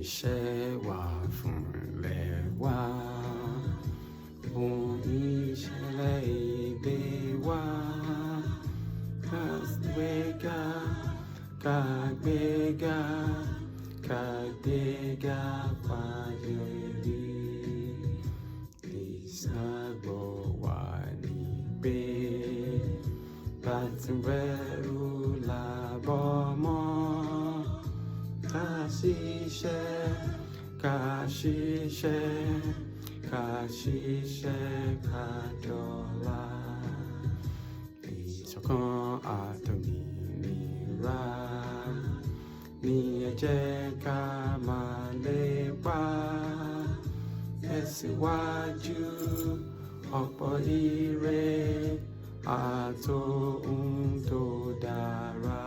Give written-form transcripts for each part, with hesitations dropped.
iṣẹ́ wà fúnlẹ̀ wá. Ohun ìṣẹ̀lẹ̀ èdè wá. Kàgbéga, kàgbéga, kàgbéga fàyọrí. Ìsàgbọ̀ wà nígbé. Bàtìrẹ́rù làbọ̀ mọ́. Kàṣìṣẹ́, kàṣìṣẹ́, kàṣìṣẹ́ kàdọ́là. Ìṣọ̀kan àtòmìnira ni ẹ jẹ́ ká máa lépa. Tẹ̀síwájú ọ̀pọ̀ ire àtòhun tó dára.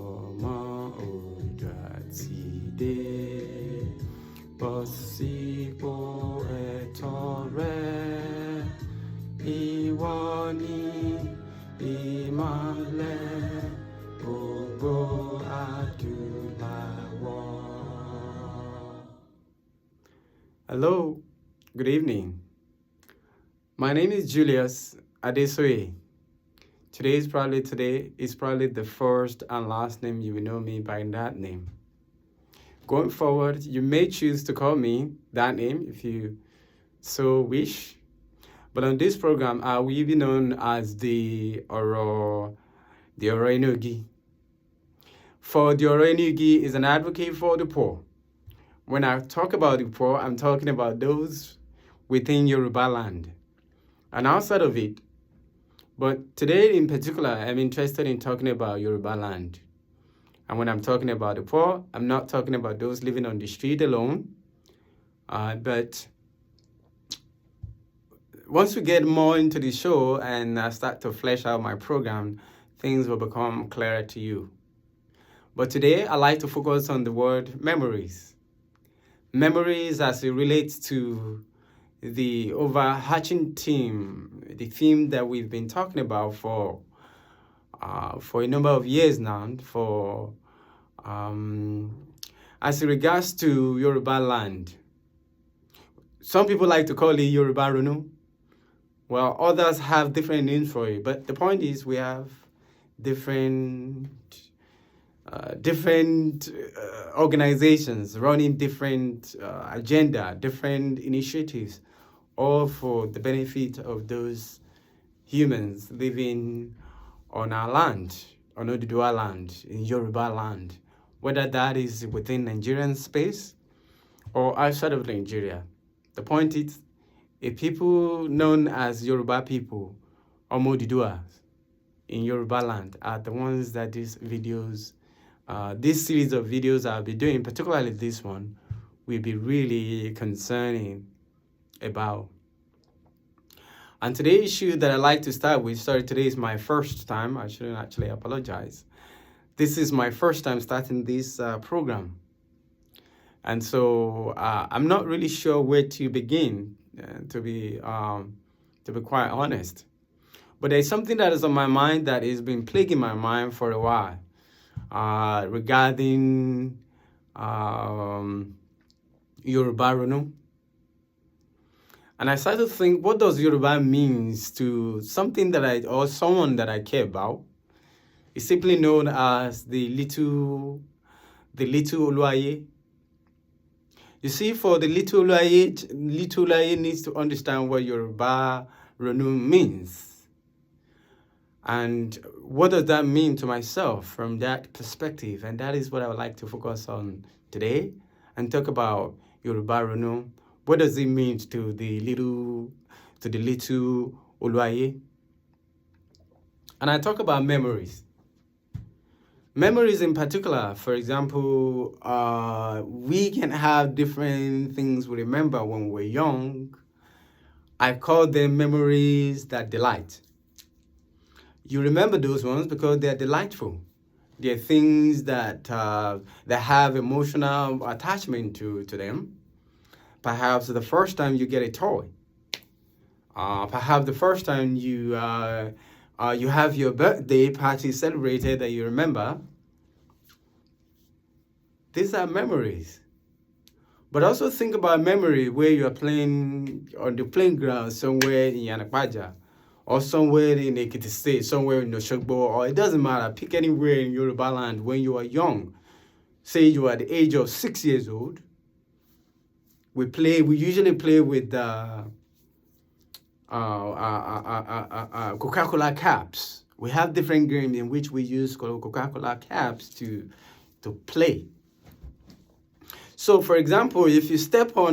Ọmọ Oòduà ti dé, bọ́ sípò ẹ̀tọ́ rẹ. Ìwọ ni ìmọ́lẹ̀ gbogbo adúláwọ̀. Hello, good evening. My name is Julius Adesoye. Today is probably the first and last name you will know me by that name. Going forward, you may choose to call me that name if you so wish. But on this program, I will be known as the Oroinugi. For the Oroinugi is an advocate for the poor. When I talk about the poor, I'm talking about those within Yoruba land and outside of it. But today in particular, I'm interested in talking about Yoruba land. And when I'm talking about the poor, I'm not talking about those living on the street alone. But once we get more into the show and I start to flesh out my program, things will become clearer to you. But today, I like to focus on the word memories. Memories as it relates to the overarching theme, the theme that we've been talking about for a number of years now, as it regards to Yoruba land. Some people like to call it Yoruba Runu, while others have different names for it. But the point is we have different organizations running different agenda, different initiatives, all for the benefit of those humans living on our land, on Oduduwa land, in Yoruba land, whether that is within Nigerian space or outside of Nigeria. The point is, a people known as Yoruba people or Oduduwa in Yoruba land are the ones that these videos, this series of videos I'll be doing, particularly this one, will be really concerning about. And today's issue that I like to start with, today is my first time. I shouldn't actually apologize. This is my first time starting this program. And so I'm not really sure where to begin, to be quite honest. But there's something that is on my mind that has been plaguing my mind for a while regarding Yoruba Runu. And I started to think, what does Yoruba means to something that or someone that I care about? It's simply known as the little OLUAIYE. You see, for the little OLUAIYE needs to understand what Yoruba Runu means. And what does that mean to myself from that perspective? And that is what I would like to focus on today and talk about Yoruba Runu. What does it mean to the little OLUAIYE? And I talk about memories. Memories in particular, for example, we can have different things we remember when we're young. I call them memories that delight. You remember those ones because they're delightful. They're things that have emotional attachment to them. Perhaps the first time you get a toy. Perhaps the first time you have your birthday party celebrated that you remember. These are memories. But also think about memory where you are playing on the playing ground somewhere in Yanakbaja, or somewhere in Ekiti State, somewhere in Oshogbo, or it doesn't matter. Pick anywhere in Yoruba land when you are young. Say you are at the age of 6 years old. We usually play with Coca-Cola caps. We have different games in which we use Coca-Cola caps to play. So, for example, if you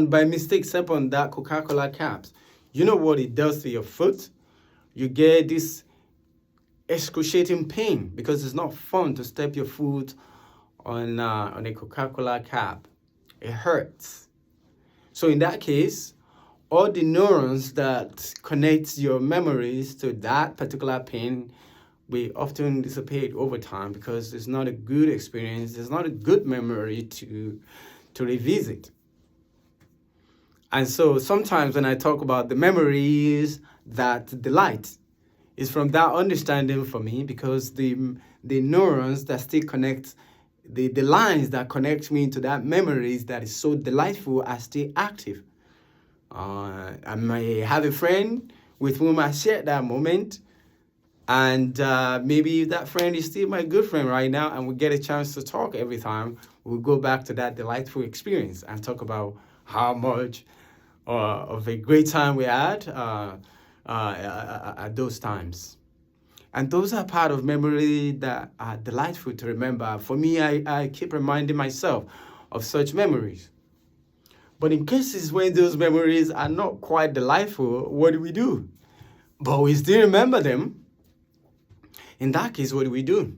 by mistake, step on that Coca-Cola caps, you know what it does to your foot? You get this excruciating pain because it's not fun to step your foot on a Coca-Cola cap. It hurts. So in that case, all the neurons that connect your memories to that particular pain will often dissipate over time because it's not a good experience. It's not a good memory to revisit. And so sometimes when I talk about the memories that delight, it's from that understanding for me because the neurons that still connect, the lines that connect me to that memories that is so delightful are still active. I may have a friend with whom I shared that moment, and maybe that friend is still my good friend right now, and we get a chance to talk every time. We'll go back to that delightful experience and talk about how much of a great time we had at those times. And those are part of memory that are delightful to remember. For me, I keep reminding myself of such memories. But in cases when those memories are not quite delightful, what do? But we still remember them. In that case, what do?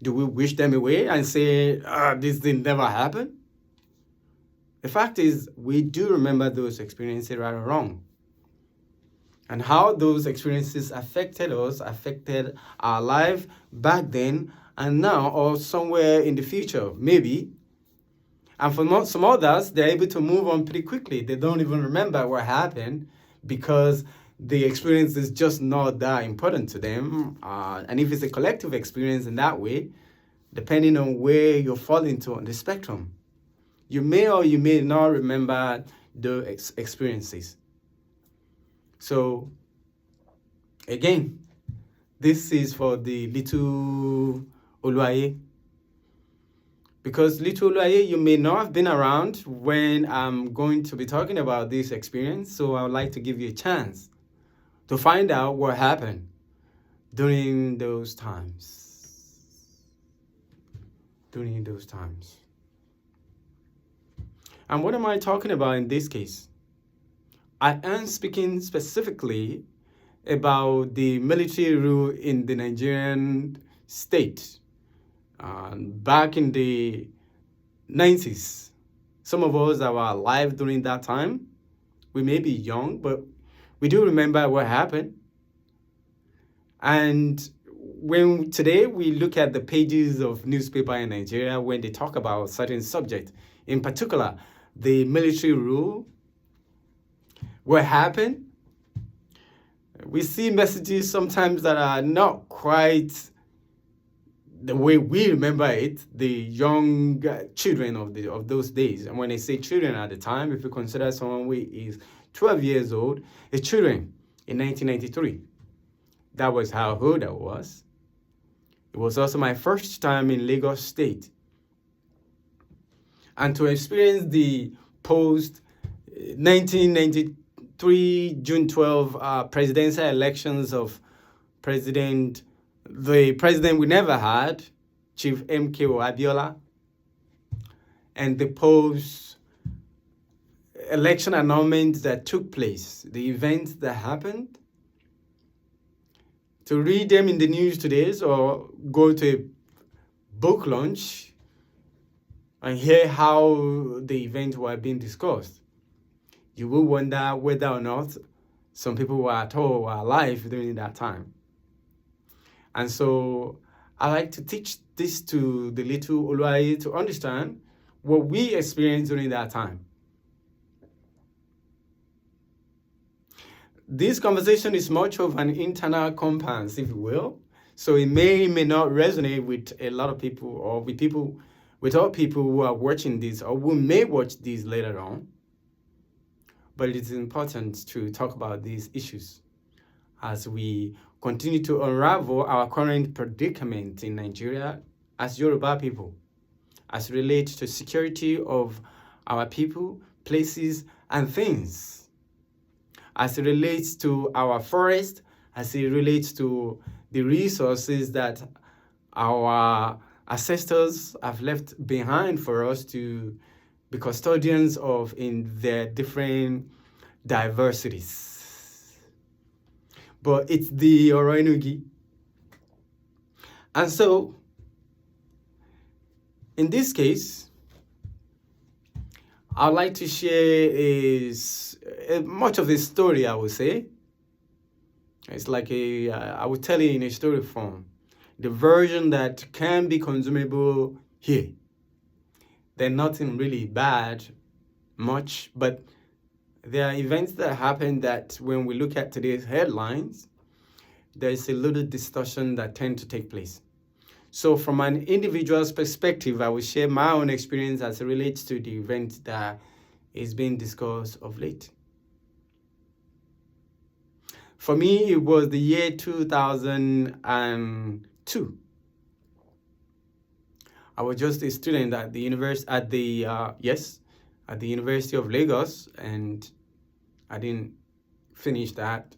Do we wish them away and say, this thing never happened? The fact is, we do remember those experiences right or wrong. And how those experiences affected us, affected our life back then and now, or somewhere in the future, maybe. And for some others, they're able to move on pretty quickly. They don't even remember what happened because the experience is just not that important to them. And if it's a collective experience in that way, depending on where you fall into on the spectrum, you may or you may not remember the experiences. So, again, this is for the little OLUAIYE. Because little OLUAIYE, you may not have been around when I'm going to be talking about this experience, so I would like to give you a chance to find out what happened during those times. And what am I talking about in this case? I am speaking specifically about the military rule in the Nigerian state. Back in the 90s, some of us that were alive during that time, we may be young, but we do remember what happened. And when today we look at the pages of newspaper in Nigeria when they talk about a certain subject, in particular, the military rule, what happened, we see messages sometimes that are not quite the way we remember it, the young children of those days. And when I say children at the time, if you consider someone who is 12 years old, a children in 1993. That was how old I was. It was also my first time in Lagos State. And to experience the post-1993 June 12 presidential elections of the president we never had, Chief M.K.O. Abiola, and the post-election announcements that took place, the events that happened, to read them in the news today or go to a book launch and hear how the events were being discussed, you will wonder whether or not some people were at all were alive during that time. And so I like to teach this to the little OLUAIYE to understand what we experienced during that time. This conversation is much of an internal compass, if you will. So it may not resonate with a lot of people or with people with all people who are watching this or who may watch this later on. But it is important to talk about these issues as we continue to unravel our current predicament in Nigeria as Yoruba people, as it relates to security of our people, places, and things, as it relates to our forest, as it relates to the resources that our ancestors have left behind for us to be custodians of in their different diversities. But it's the OLUAIYE. And so, in this case, I'd like to share much of the story, I would say. It's like I would tell you in a story form, the version that can be consumable here. There's nothing really bad, much, but there are events that happen that when we look at today's headlines, there's a little distortion that tend to take place. So from an individual's perspective, I will share my own experience as it relates to the event that is being discussed of late. For me, it was the year 2002. I was just a student at the University of Lagos, and I didn't finish that.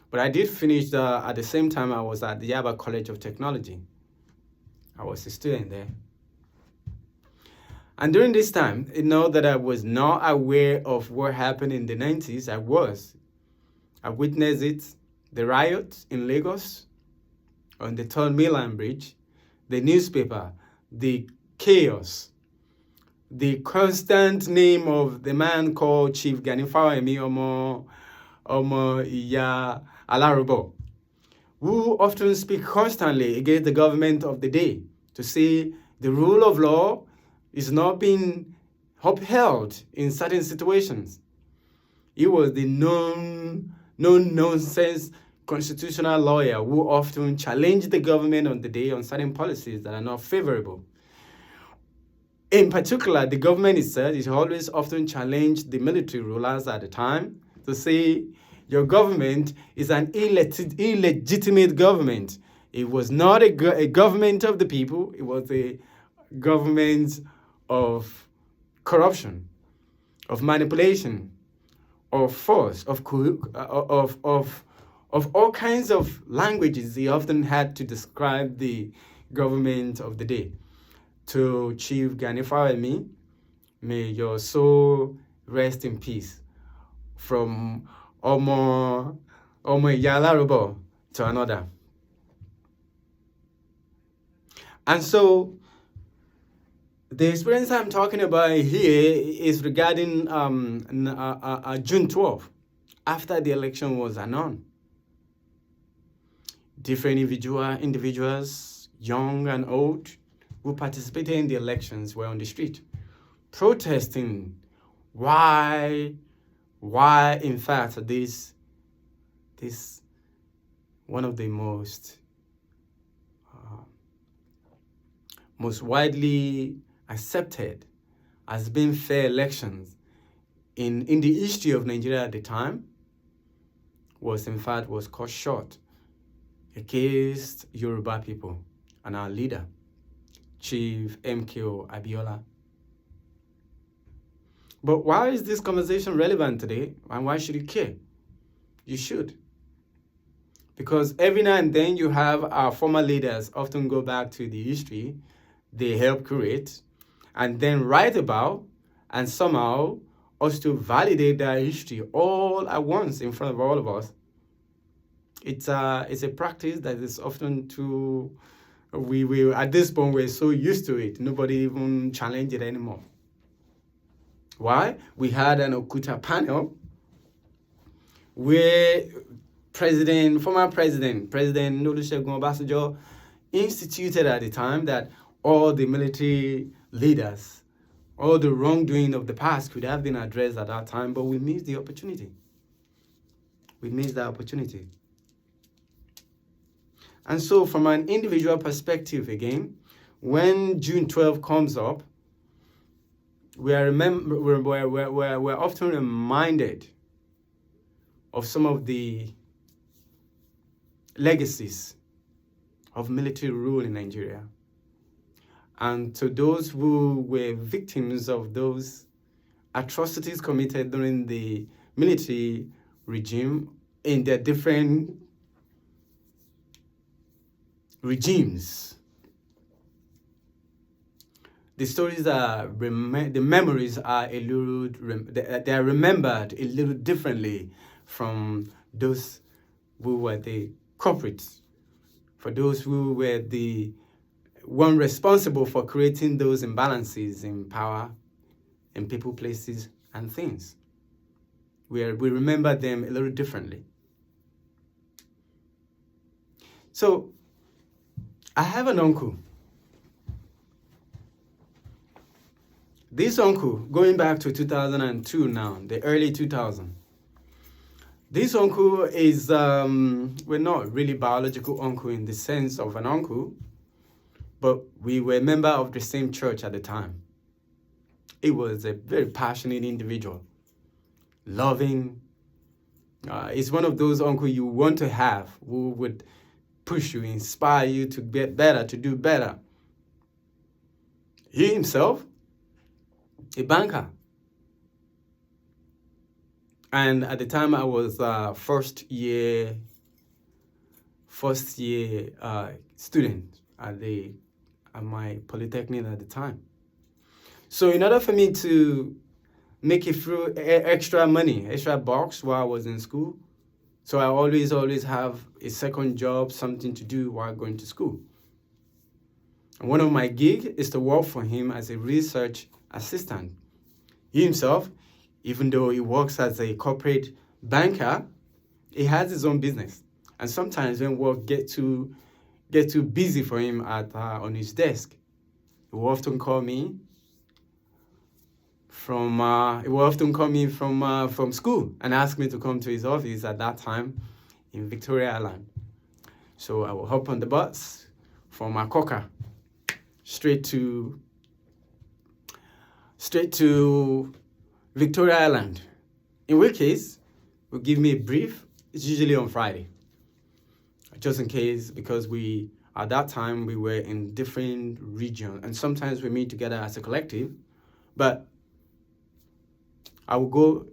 But I did finish at the same time I was at the Yoruba College of Technology. I was a student there. And during this time, that I was not aware of what happened in the 90s. I witnessed it, the riot in Lagos, on the Third Mainland Bridge, the newspaper, the chaos, the constant name of the man called Chief Ganifawa-Emi Omo Iya Alarubo, who often speak constantly against the government of the day to say the rule of law is not being upheld in certain situations. He was the no-nonsense constitutional lawyer who often challenged the government on the day on certain policies that are not favorable. In particular, the government itself is always often challenged the military rulers at the time to say your government is an illegitimate government. It was not a government of the people. It was a government of corruption, of manipulation, of force, of all kinds of languages he often had to describe the government of the day. To Chief Ganifawa-Emi, may your soul rest in peace. From Omo Iya Alarubo to another. And so, the experience I'm talking about here is regarding June 12th, after the election was announced. Different individuals, young and old, who participated in the elections were on the street, protesting why in fact this one of the most widely accepted as being fair elections in the history of Nigeria at the time was cut short against Yoruba people and our leader, Chief MKO Abiola. But why is this conversation relevant today, and why should you care? You should. Because every now and then you have our former leaders often go back to the history they helped create and then write about and somehow also validate their history all at once in front of all of us. It's a practice that is often too, we at this point we're so used to it, nobody even challenge it anymore. Why? We had an Okuta panel where former President Olusegun Obasanjo instituted at the time that all the military leaders, all the wrongdoing of the past could have been addressed at that time, but we missed the opportunity. And so from an individual perspective again, when June 12 comes up, we're often reminded of some of the legacies of military rule in Nigeria. And to those who were victims of those atrocities committed during the military regime in their different regimes, the stories are, the memories are a little, they are remembered a little differently from those who were the culprits, for those who were the one responsible for creating those imbalances in power, in people, places, and things. We remember them a little differently. So, I have an uncle. This uncle, going back to 2002 now, the early 2000s, this uncle is, we're not really biological uncle in the sense of an uncle, but we were a member of the same church at the time. He was a very passionate individual, loving. He's one of those uncles you want to have, who would push you, inspire you to get better, to do better. He himself, a banker. And at the time I was first year student at my polytechnic at the time. So in order for me to make it through extra money, extra bucks while I was in school, so I always have a second job, something to do while going to school. And one of my gigs is to work for him as a research assistant. He himself, even though he works as a corporate banker, he has his own business. And sometimes when work get too busy for him on his desk, he will often call me from school and ask me to come to his office at that time in Victoria Island. So I will hop on the bus from Akoka straight to Victoria Island, in which case will give me a brief. It's usually on Friday, just in case, because at that time we were in different regions, and sometimes we meet together as a collective. But I will go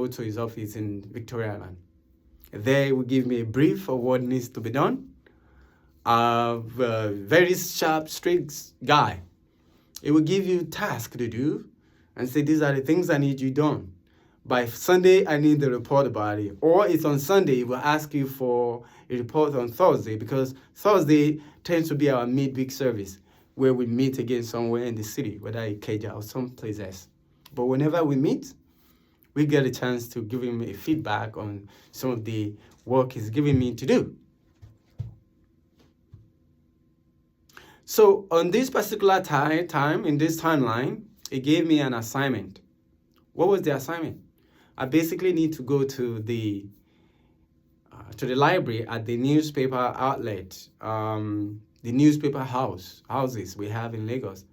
to his office in Victoria Island. There he will give me a brief of what needs to be done. A very sharp, straight guy. It will give you tasks to do and say, these are the things I need you done. By Sunday, I need the report about it. Or it's on Sunday, he will ask you for a report on Thursday, because Thursday tends to be our midweek service, where we meet again somewhere in the city, whether in Ikeja or someplace else. But whenever we meet, we get a chance to give him a feedback on some of the work he's giving me to do. So on this particular time, in this timeline, he gave me an assignment. What was the assignment? I basically need to go to the library at the newspaper outlet, the newspaper houses we have in Lagos,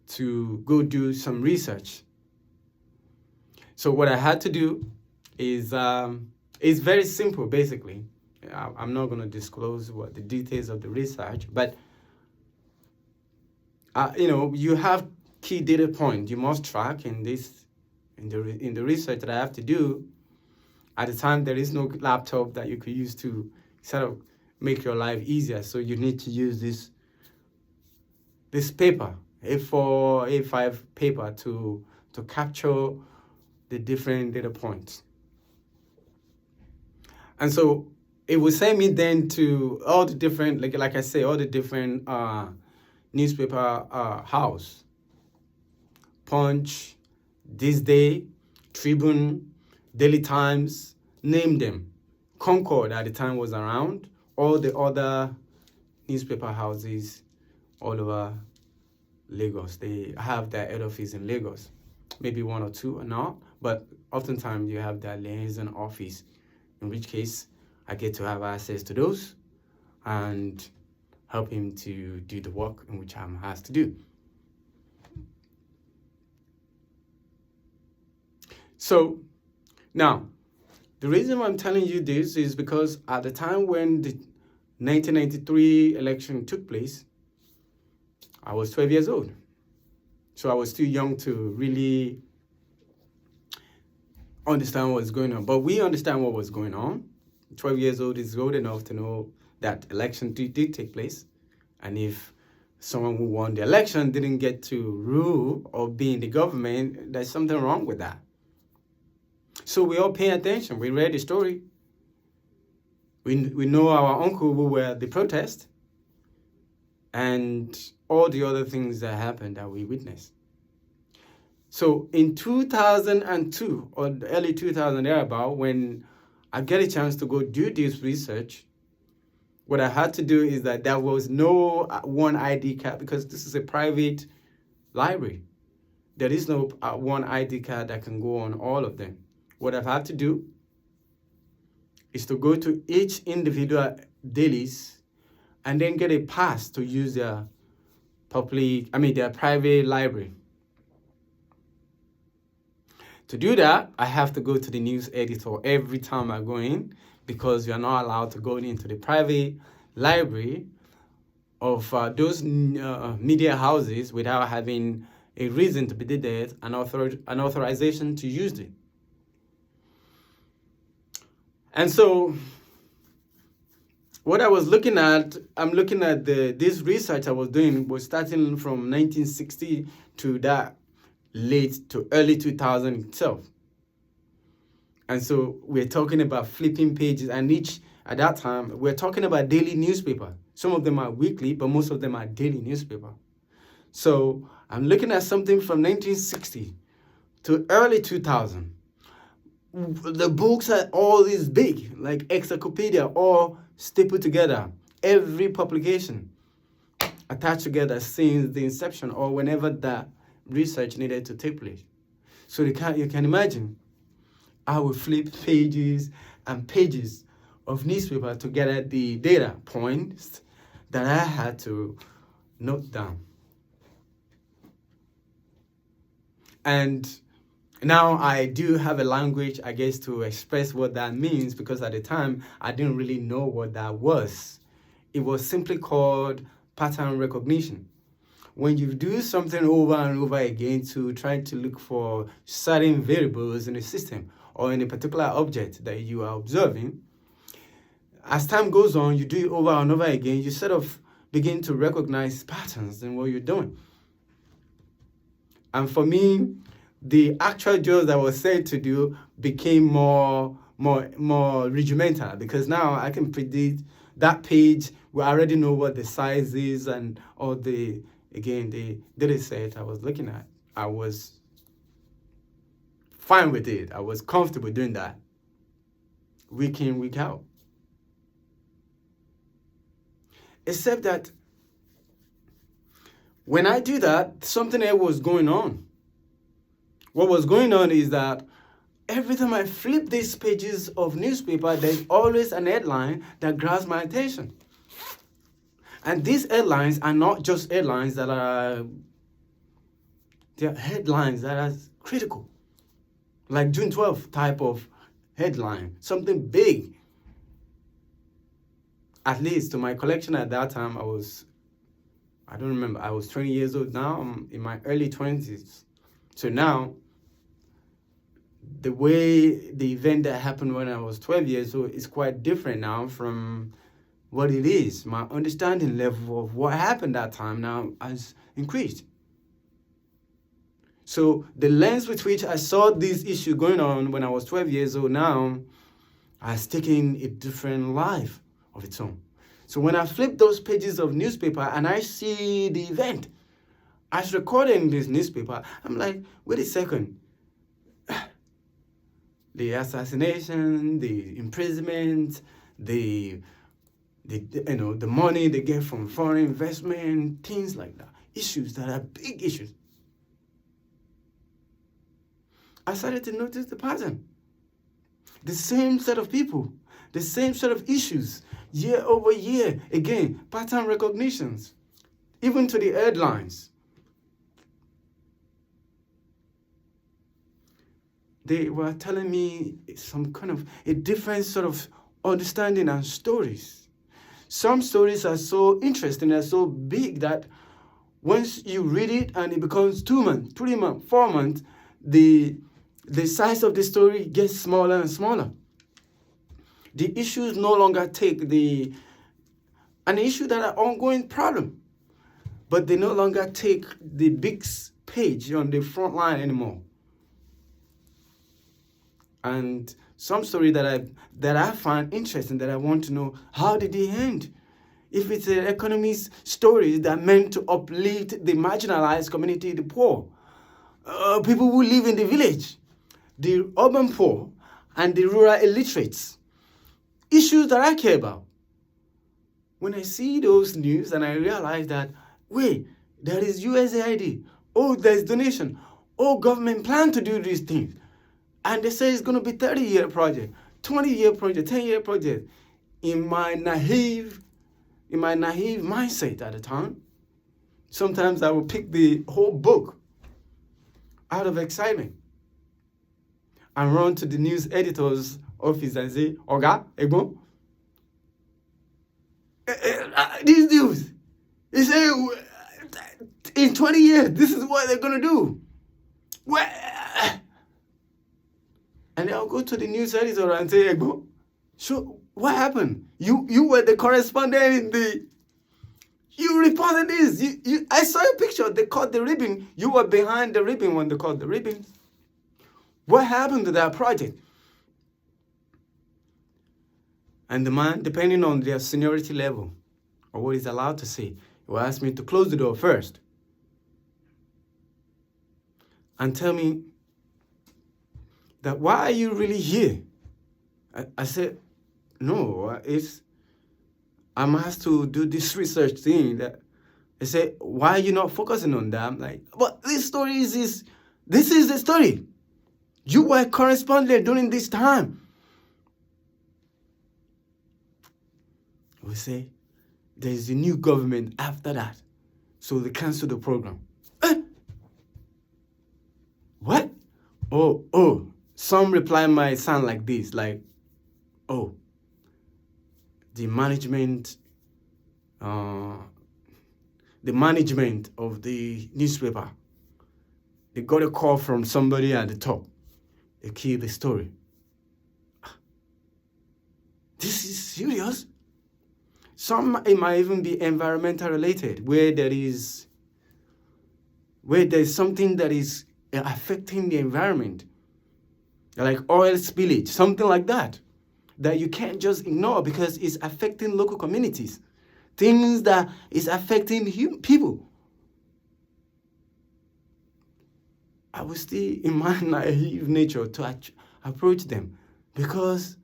to go do some research. So what I had to do is very simple, basically. I'm not going to disclose what the details of the research, but you have key data points you must track in the research that I have to do. At the time, there is no laptop that you could use to sort of make your life easier, so you need to use this paper, A4, A5 paper, to capture the different data points. And so it will send me then to all the different, like I say, all the different newspaper house. Punch, This Day, Tribune, Daily Times, name them. Concord at the time was around. All the other newspaper houses all over Lagos. They have their head office in Lagos. Maybe one or two or not, but oftentimes you have their liaison office, in which case I get to have access to those and help him to do the work in which I'm asked to do. So now, the reason why I'm telling you this is because at the time when the 1993 election took place, I was 12 years old. So I was too young to really understand what's going on. But we understand what was going on. 12 years old is old enough to know that election did take place. And if someone who won the election didn't get to rule or be in the government, there's something wrong with that. So we all pay attention. We read the story. We know our uncle who were at the protest and all the other things that happened that we witnessed. So in 2002 or the early 2000 thereabout, when I get a chance to go do this research, what I had to do is that there was no one ID card because this is a private library. There is no one ID card that can go on all of them. What I've had to do is to go to each individual dailies and then get a pass to use their their private library. To do that, I have to go to the news editor every time I go in because you are not allowed to go into the private library of those media houses without having a reason to be there, an authorization to use it. And so what I was looking at, this research I was doing was starting from 1960 to that late to early 2000 itself. And so we're talking about flipping pages, and at that time, we're talking about daily newspaper. Some of them are weekly, but most of them are daily newspaper. So I'm looking at something from 1960 to early 2000. The books are all these big, like encyclopedia, all stapled together. Every publication attached together since the inception or whenever that research needed to take place. So you can imagine, I would flip pages and pages of newspaper to get at the data points that I had to note down. And now I do have a language, I guess, to express what that means, because at the time I didn't really know what that was. It was simply called pattern recognition. When you do something over and over again to try to look for certain variables in a system or in a particular object that you are observing, as time goes on, you do it over and over again, you sort of begin to recognize patterns in what you're doing. And for me, the actual jobs that I was said to do became more regimental, because now I can predict that page. We already know what the size is and all the data set I was looking at. I was fine with it. I was comfortable doing that week in, week out. Except that when I do that, something else was going on. What was going on is that every time I flip these pages of newspaper, there's always an headline that grabs my attention. And these headlines are not just headlines that are, they're headlines that are critical. Like June 12th type of headline, something big. At least to my collection at that time, I was 20 years old. Now I'm in my early 20s. So now, the way the event that happened when I was 12 years old is quite different now from what it is. My understanding level of what happened that time now has increased. So the lens with which I saw this issue going on when I was 12 years old now has taken a different life of its own. So when I flip those pages of newspaper and I see the event as recorded in this newspaper, I'm like, wait a second. The assassination, the imprisonment, the money they get from foreign investment, things like that. Issues that are big issues. I started to notice the pattern. The same set of people the same sort of issues year over year. Again, pattern recognitions, even to the headlines. They were telling me some kind of a different sort of understanding and stories. Some stories are so interesting, they're so big that once you read it and it becomes 2 months, 3 months, 4 months, the size of the story gets smaller and smaller. The issues no longer take an issue that are ongoing problem, but they no longer take the big page on the front line anymore. And some story that I find interesting, that I want to know, how did they end? If it's an economist story that meant to uplift the marginalized community, the poor, people who live in the village, the urban poor, and the rural illiterates, issues that I care about. When I see those news and I realize that, wait, there is USAID, oh, there's donation, oh, government plan to do these things, and they say it's going to be 30-year project, 20-year project, 10-year project. In my naive mindset at the time, sometimes I would pick the whole book out of excitement and run to the news editor's office and say, Oga, Egbon, these news, they say in 20 years, this is what they're going to do. And I'll go to the news editor and say, Egbon, so what happened? You were the correspondent you reported this. I saw a picture, they cut the ribbon. You were behind the ribbon when they cut the ribbon. What happened to that project? And the man, depending on their seniority level or what he's allowed to say, will ask me to close the door first and tell me that, why are you really here? I said, no, I'm asked to do this research thing. That they say, why are you not focusing on that? I'm like, but this story this is the story. You were a correspondent during this time. We say, there is a new government after that, so they cancel the program. What? Oh. Some reply might sound like this, like, oh, the management of the newspaper, they got a call from somebody at the top. They killed the story. This is serious. It might even be environmental related, where there's something that is affecting the environment, like oil spillage, something like that you can't just ignore because it's affecting local communities, things that is affecting people. I was still in my naive nature to approach them because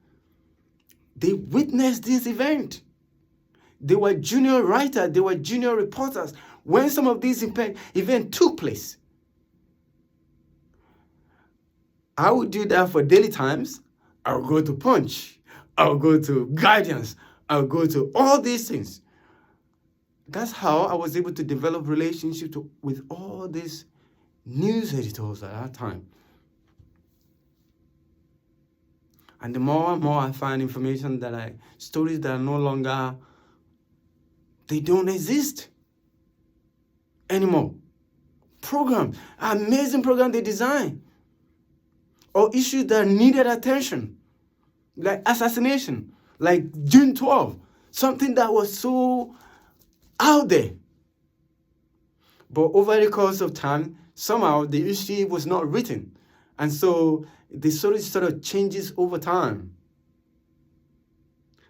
they witnessed this event. They were junior writers, they were junior reporters when some of these events took place. I would do that for Daily Times. I'll go to Punch. I'll go to Guardians. I'll go to all these things. That's how I was able to develop relationships with all these news editors at that time. And the more and more I find information stories that are no longer, they don't exist anymore. Amazing program they design. Or issues that needed attention, like assassination, like June 12, something that was so out there. But over the course of time, somehow the issue was not written. And so the story sort of changes over time.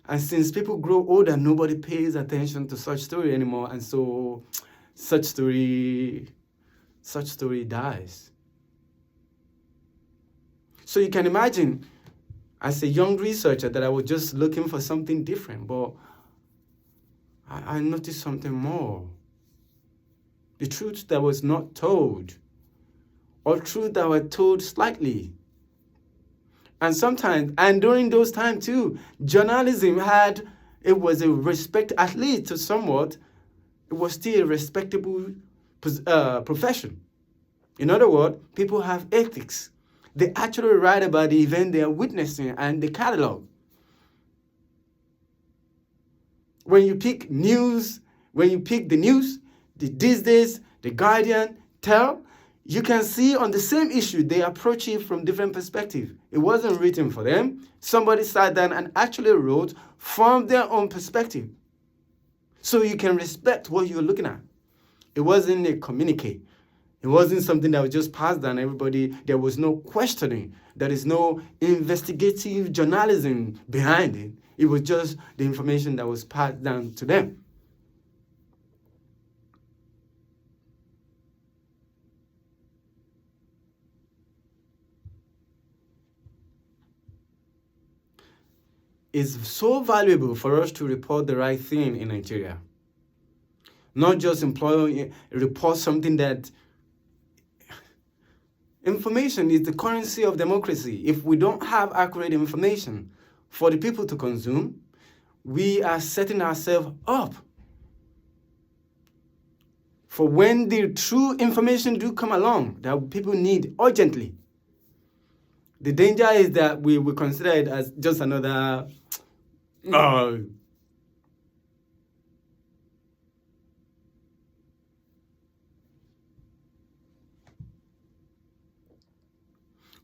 And since people grow older, nobody pays attention to such story anymore. And so such story dies. So you can imagine, as a young researcher, that I was just looking for something different, but I noticed something more. The truth that was not told, or truth that were told slightly. And during those times too, journalism was a respect, at least to somewhat, it was still a respectable profession. In other words, people have ethics. They actually write about the event they are witnessing and the catalog. When you pick the news, these days, the Guardian, you can see on the same issue, they approach it from different perspectives. It wasn't written for them. Somebody sat down and actually wrote from their own perspective. So you can respect what you're looking at. It wasn't a communique. It wasn't something that was just passed down everybody. There was no questioning. There is no investigative journalism behind it. It was just the information that was passed down to them. It's so valuable for us to report the right thing in Nigeria. Not just report something that... Information is the currency of democracy. If we don't have accurate information for the people to consume, we are setting ourselves up for when the true information do come along that people need urgently. The danger is that we will consider it as just another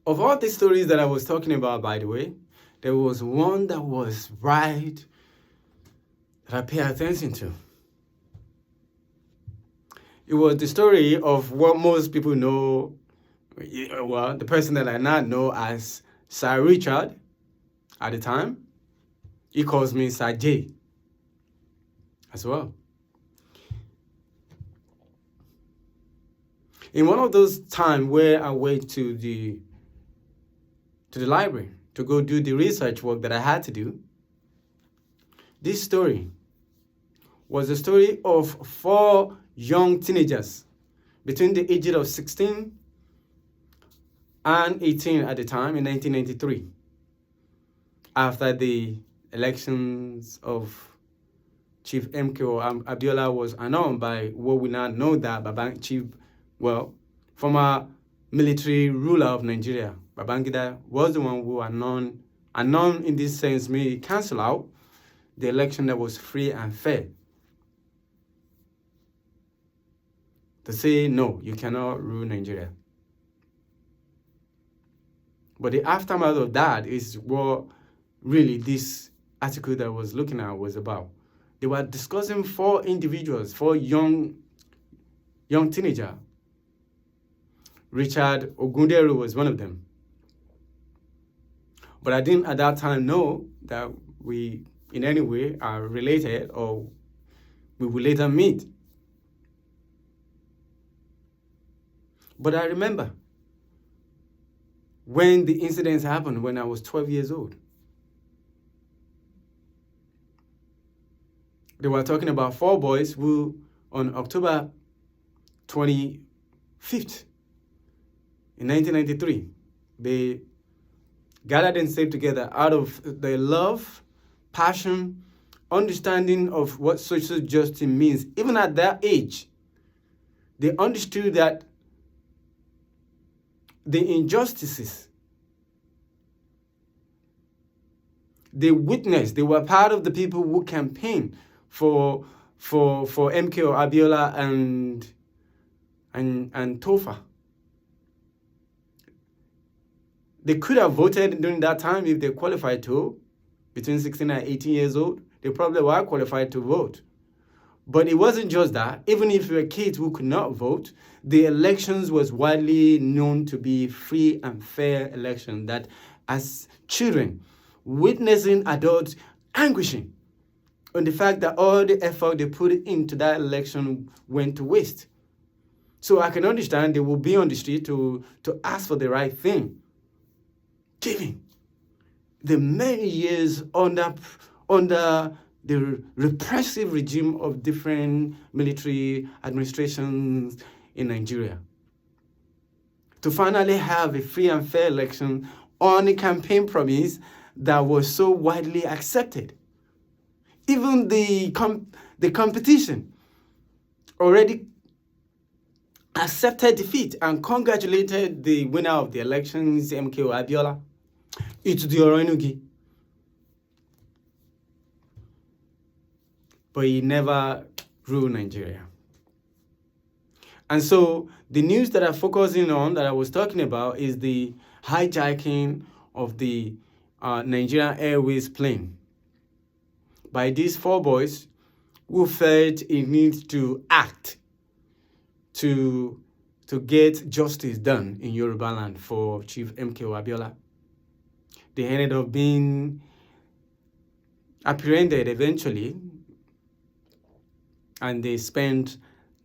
Of all the stories that I was talking about, by the way, there was one that was right that I pay attention to. It was the story of what most people know, well, the person that I now know as Sir Richard at the time. He calls me Sir J as well. In one of those times where I went to the library to go do the research work that I had to do, this story was a story of 4 young teenagers between the ages of 16 and 18 at the time in 1993, after the elections of Chief MKO Abiola was announced by what we now know that former military ruler of Nigeria. Babangida was the one who announced in this sense, may cancel out the election that was free and fair. To say, no, you cannot rule Nigeria. But the aftermath of that is what really this article that I was looking at was about. They were discussing 4 individuals, 4 young teenagers. Richard Ogunderu was one of them. But I didn't at that time know that we in any way are related or we will later meet. But I remember when the incidents happened when I was 12 years old. They were talking about 4 boys who, on October 25th, in 1993, they gathered and stayed together out of their love, passion, understanding of what social justice means. Even at that age, they understood that the injustices they witnessed, they were part of the people who campaigned for MKO Abiola and Tofa. They could have voted during that time if they qualified to, between 16 and 18 years old. They probably were qualified to vote. But it wasn't just that. Even if you were kids who could not vote, the elections was widely known to be free and fair election, that as children, witnessing adults anguishing on the fact that all the effort they put into that election went to waste. So I can understand they will be on the street to ask for the right thing. Given the many years under the repressive regime of different military administrations in Nigeria, to finally have a free and fair election on a campaign promise that was so widely accepted. Even the competition already accepted defeat and congratulated the winner of the elections, MKO Abiola. It's the Oroinugi. But he never ruled Nigeria. And so the news that I'm focusing on, that I was talking about, is the hijacking of the Nigerian Airways plane by these 4 boys who felt it needs to act to get justice done in Yoruba land for Chief MKO Abiola. They ended up being apprehended eventually, and they spent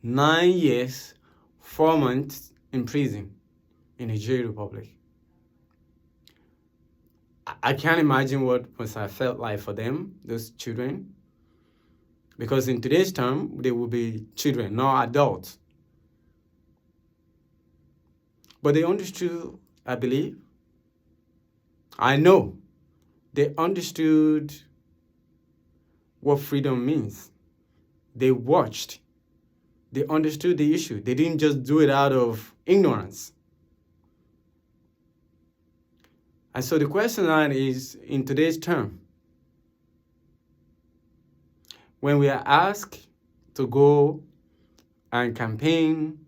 9 years, 4 months in prison in the Nigeria Republic. I can't imagine what must have felt like for them, those children, because in today's term, they will be children, not adults. But they understood, I believe, I know, they understood what freedom means. They watched. They understood the issue. They didn't just do it out of ignorance. And so the question line is, in today's term, when we are asked to go and campaign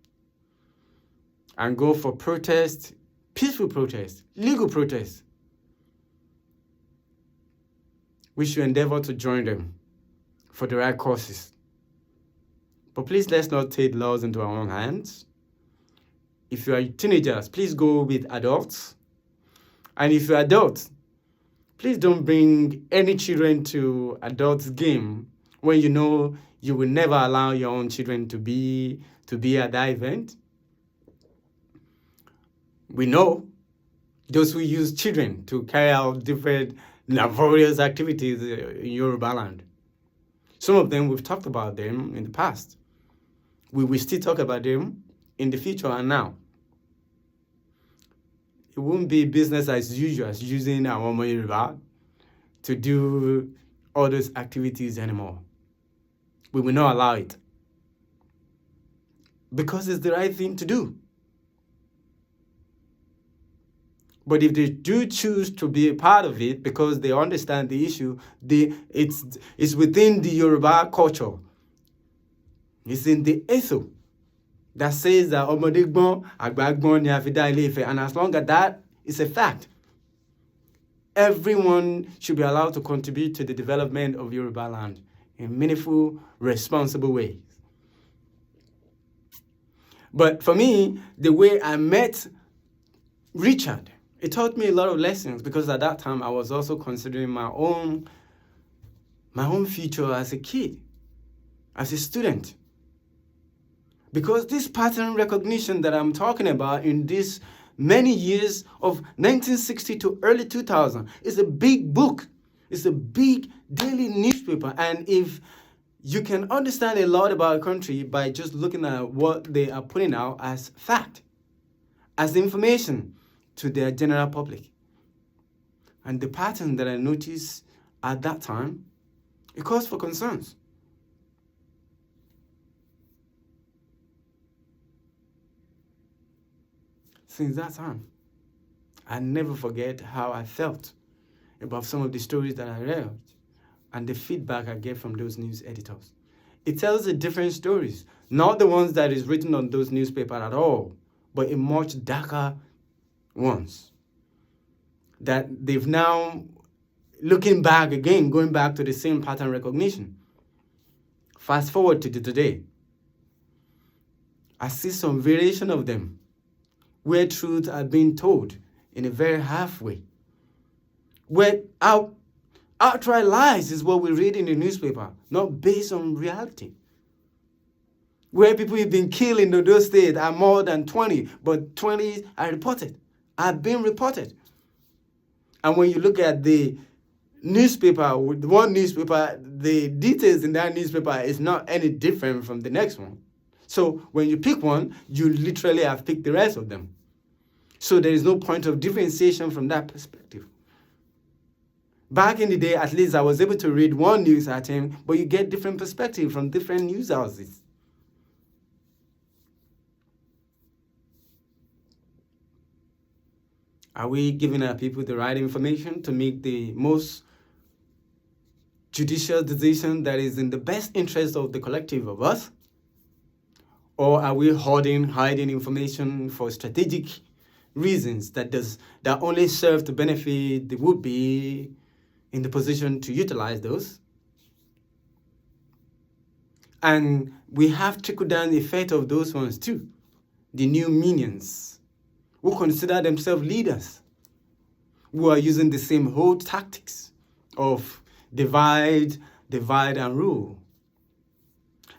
and go for protest, peaceful protest, legal protest, we should endeavor to join them for the right causes. But please, let's not take laws into our own hands. If you are teenagers, please go with adults. And if you're adults, please don't bring any children to adults' game when you know you will never allow your own children to be at that event. We know those who use children to carry out different laborious activities in Yoruba land. Some of them, we've talked about them in the past. We will still talk about them in the future and now. It won't be business as usual as using our Yoruba to do all those activities anymore. We will not allow it. Because it's the right thing to do. But if they do choose to be a part of it because they understand the issue, it's within the Yoruba culture. It's in the ethos that says that Omodigbon, Agbagbon, Niafida, Ilefe, and as long as that is a fact, everyone should be allowed to contribute to the development of Yoruba land in meaningful, responsible ways. But for me, the way I met Richard, it taught me a lot of lessons, because at that time I was also considering my own future as a kid, as a student. Because this pattern recognition that I'm talking about in these many years of 1960 to early 2000 is a big book. It's a big daily newspaper. And if you can understand a lot about a country by just looking at what they are putting out as fact, as information to their general public. And the pattern that I noticed at that time, it calls for concerns. Since that time, I never forget how I felt about some of the stories that I read and the feedback I get from those news editors. It tells the different stories, not the ones that is written on those newspapers at all, but a much darker ones that they've now, looking back again, going back to the same pattern recognition. Fast forward to today, I see some variation of them where truths are being told in a very halfway, where outright lies is what we read in the newspaper, not based on reality. Where people have been killed in those states are more than 20, but 20 are reported, are being reported. And when you look at the newspaper, with one newspaper, the details in that newspaper is not any different from the next one. So when you pick one, you literally have picked the rest of them. So there is no point of differentiation from that perspective. Back in the day, at least I was able to read one news item, but you get different perspective from different news houses. Are we giving our people the right information to make the most judicious decision that is in the best interest of the collective of us? Or are we hiding information for strategic reasons that only serve to benefit the would-be in the position to utilize those? And we have trickle-down effect of those ones too. The new minions who consider themselves leaders, who are using the same old tactics of divide and rule.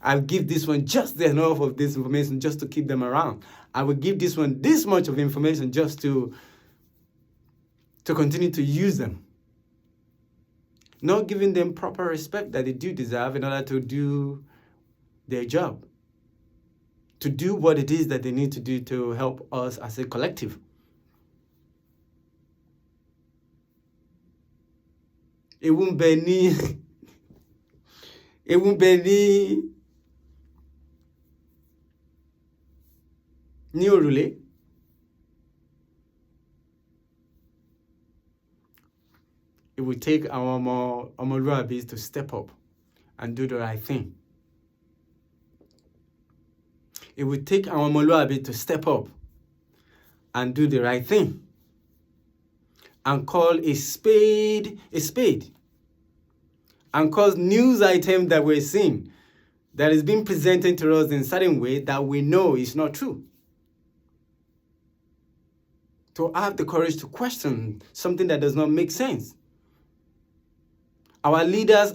I'll give this one just enough of this information just to keep them around. I will give this one this much of information just to continue to use them. Not giving them proper respect that they do deserve in order to do their job, to do what it is that they need to do to help us as a collective. It won't be ní òrùlé. It will take our ọmọlúwàbí to step up and do the right thing. It will take our ọmọlúwàbí to step up and do the right thing and call a spade a spade, and cause news item that we're seeing that is being presented to us in a certain way that we know is not true. To have the courage to question something that does not make sense. Our leaders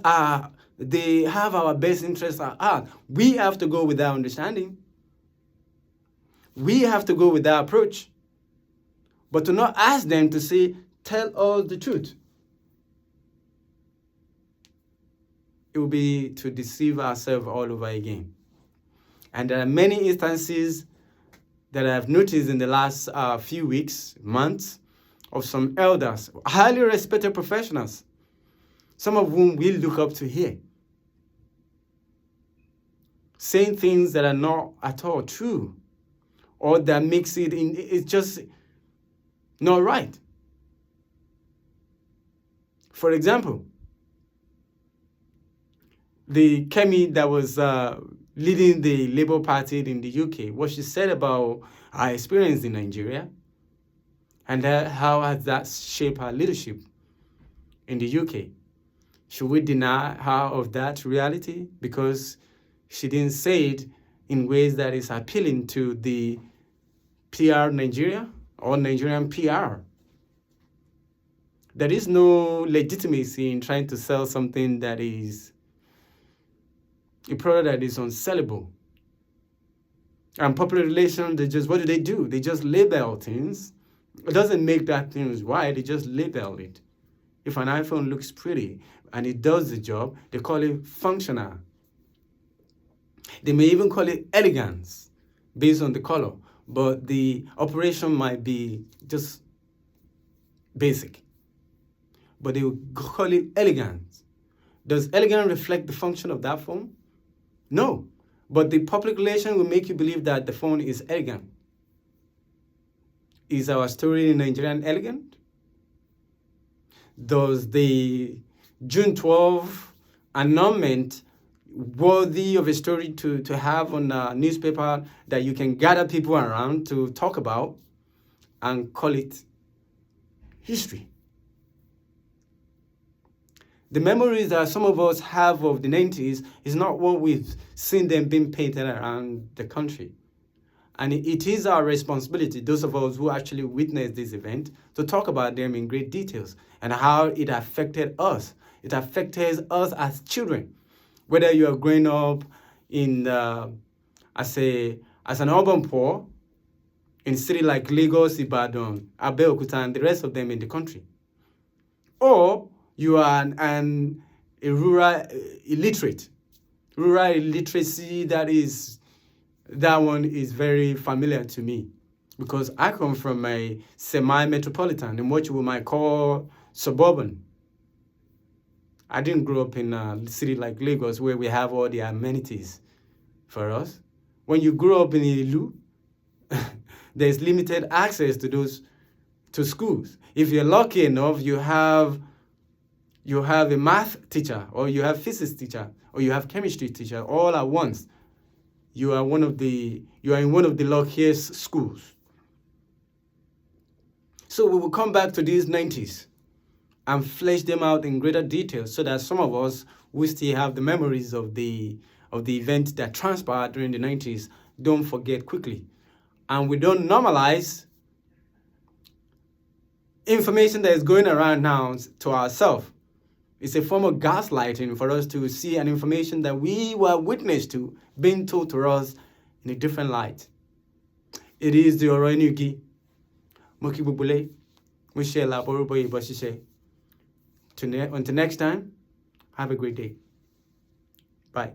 they have our best interests at heart. We have to go with that understanding. We have to go with that approach. But to not ask them to say, tell us the truth. It will be to deceive ourselves all over again. And there are many instances that I've noticed in the last few weeks, months, of some elders, highly respected professionals, some of whom we look up to here, saying things that are not at all true, or that makes it's just not right. For example, the Kemi that was leading the Labour Party in the UK, what she said about her experience in Nigeria, and how has that shaped her leadership in the UK. Should we deny her of that reality because she didn't say it in ways that is appealing to the PR Nigeria or Nigerian PR? There is no legitimacy in trying to sell something that is a product that is unsellable. And popular relations, what do? They just label things. It doesn't make that thing right, they just label it. If an iPhone looks pretty and it does the job, they call it functional. They may even call it elegance based on the color, but the operation might be just basic. But they will call it elegance. Does elegance reflect the function of that phone? No, but the public relation will make you believe that the phone is elegant. Is our story in Nigerian elegant? Does the June 12 annulment worthy of a story to have on a newspaper that you can gather people around to talk about and call it history? The memories that some of us have of the 90s is not what we've seen them being painted around the country. And it is our responsibility, those of us who actually witnessed this event, to talk about them in great details and how it affected us. It affected us as children. Whether you are growing up in as an urban poor in a city like Lagos, Ibadan, Abeokuta, and the rest of them in the country, or you are a rural illiterate. Rural illiteracy, that one is very familiar to me. because I come from a semi-metropolitan, and what you might call suburban. I didn't grow up in a city like Lagos where we have all the amenities for us. When you grow up in Ilu, there's limited access to schools. If you're lucky enough, you have a math teacher, or you have physics teacher, or you have chemistry teacher all at once. You are in one of the luckiest schools. So we will come back to these 90s and flesh them out in greater detail, so that some of us who still have the memories of the events that transpired during the 90s don't forget quickly. And we don't normalize information that is going around now to ourselves. It's a form of gaslighting for us to see an information that we were witness to being told to us in a different light. It is the OLUAIYE. Moki bubule. We share la borobo ibosise. Until next time, have a great day. Bye.